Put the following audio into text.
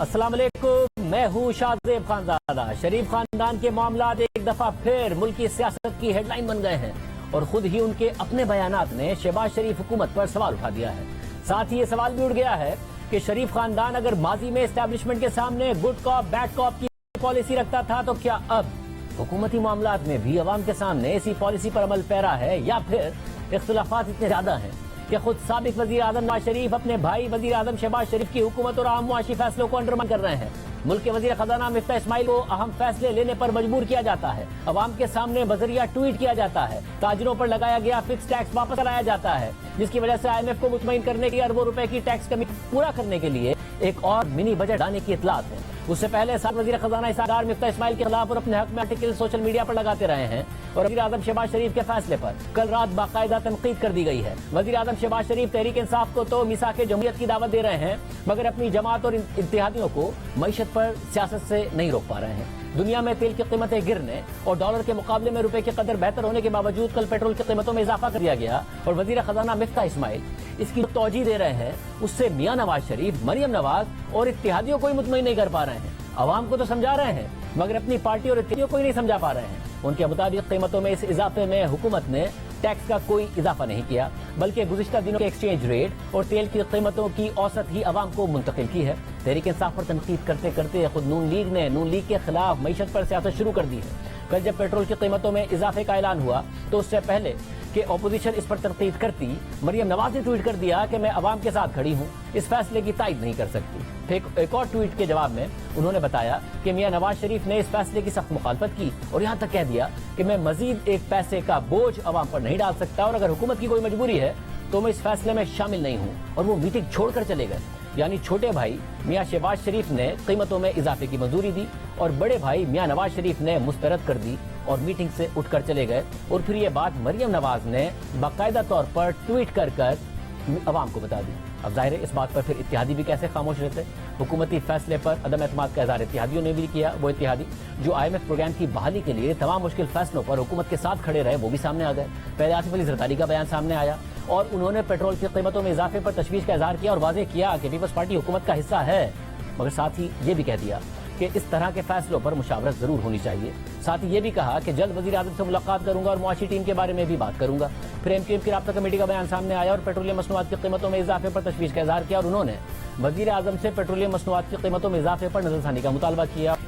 अस्सलाम वालेकुम, मैं हूँ शाहजेब खानजादा। शरीफ खानदान के मामलात एक दफा फिर मुल्की सियासत की हेडलाइन बन गए हैं और खुद ही उनके अपने बयानात ने शहबाज शरीफ हुकूमत पर सवाल उठा दिया है। साथ ही ये सवाल भी उठ गया है कि शरीफ खानदान अगर माजी में एस्टैब्लिशमेंट के सामने गुड कॉप बैड कॉप की पॉलिसी रखता था तो क्या अब हुकूमती मामलात में भी अवाम के सामने इसी पॉलिसी पर अमल पैरा है, या फिर इख्तिलाफात इतने ज्यादा हैं कि खुद साबिक वजीर आजम नवाज शरीफ अपने भाई वजीर आजम शहबाज शरीफ की हुकूमत और आम मुआशी फैसलों को अंडरमाइन कर रहे हैं। मुल्क के वजीर खजाना मिफ्ता इस्माइल को अहम फैसले लेने पर मजबूर किया जाता है, अवाम के सामने बजरिया ट्वीट किया जाता है, ताजरों पर लगाया गया फिक्स टैक्स वापस लाया जाता है, जिसकी वजह से IMF को मुतमईन करने की अरबों रुपए की टैक्स कमी पूरा करने के लिए एक और मिनी बजट लाने की इतलात है। उससे पहले साथ वजीर खजाना इसादार मिफ्ता इस्माइल के खिलाफ और अपने हक में आर्टिकल सोशल मीडिया पर लगाते रहे हैं और वजीर आजम शहबाज शरीफ के फैसले पर कल रात बाकायदा तनकीद कर दी गई है। वजीर आजम शहबाज शरीफ तहरीक इंसाफ को तो मिसाक जमहूरियत की दावत दे रहे हैं, मगर अपनी जमात और इत्तेहादियों को मईशत पर सियासत से नहीं रोक पा रहे हैं। दुनिया में तेल की कीमतें गिरने और डॉलर के मुकाबले में रुपए की कदर बेहतर होने के बावजूद कल पेट्रोल की कीमतों में इजाफा कर दिया गया और वजीर खजाना मिफ्ता इस्माइल इसकी तौजीह दे रहे हैं। उससे मियां नवाज शरीफ, मरियम नवाज और इत्तेहादियों को ही मुतमईन नहीं कर पा रहे हैं। अवाम को तो समझा रहे हैं मगर अपनी पार्टी और इत्तेहादियों को ही नहीं समझा पा रहे हैं। उनके मुताबिक कीमतों में इस इजाफे में हुकूमत ने टैक्स का कोई इजाफा नहीं किया, बल्कि गुज़िश्ता दिनों के एक्सचेंज रेट और तेल की कीमतों की औसत ही अवाम को मुंतकिल की है। तहरीक इंसाफ पर तनकीद करते करते खुद नून लीग ने नून लीग के खिलाफ मईशत पर सियासत शुरू कर दी है। कल जब पेट्रोल की कीमतों में इजाफे का ऐलान हुआ तो उससे पहले कि अपोजिशन इस पर तनकीद करती, मरियम नवाज ने ट्वीट कर दिया कि मैं अवाम के साथ खड़ी हूँ, इस फैसले की तायद नहीं कर सकती। फिर एक और ट्वीट के जवाब में उन्होंने बताया कि मियां नवाज शरीफ ने इस फैसले की सख्त मुखालफत की और यहाँ तक कह दिया कि मैं मजीद एक पैसे का बोझ अवाम पर नहीं डाल सकता और अगर हुकूमत की कोई मजबूरी है तो मैं इस फैसले में शामिल नहीं हूँ, और वो मीटिंग छोड़कर चले गए। यानी छोटे भाई मियां शहबाज शरीफ ने कीमतों में इजाफे की मंजूरी दी और बड़े भाई मियां नवाज शरीफ ने मुस्तरद कर दी और मीटिंग से उठकर चले गए। और फिर ये बात मरियम नवाज ने बाकायदा तौर पर ट्वीट कर अवाम को बता दी। अब जाहिर है इस बात पर फिर इत्तेहादी भी कैसे खामोश रहते। हुकूमती फैसले पर अदम एतमाद का इज़हार इत्तेहादियों ने भी किया। वो इत्तेहादी जो IMF प्रोग्राम की बहाली के लिए तमाम मुश्किल फैसलों पर हुकूमत के साथ खड़े रहे, वो भी सामने आ गए। पहले आसिफ अली जरदारी का बयान सामने आया और उन्होंने पेट्रोल की कीमतों में इजाफे पर तशवीश का इज़हार किया और वाज़ेह किया कि पीपल्स पार्टी हुकूमत का हिस्सा है, मगर साथ ही ये भी कह दिया कि इस तरह के फैसलों पर मुशावरत जरूर होनी चाहिए। साथ ही ये भी कहा कि जल्द वजीर आजम से मुलाकात करूंगा और मुआशी टीम के बारे में भी बात करूंगा। फिर MQM की राब्ता कमेटी का बयान सामने आया और पेट्रोलियम मसनूआत की कीमतों में इजाफे पर तशवीश का इज़हार किया और उन्होंने वजीर आजम से पेट्रोलियम मसनूआत की कीमतों में इजाफे पर नजरसानी का मुतालबा किया।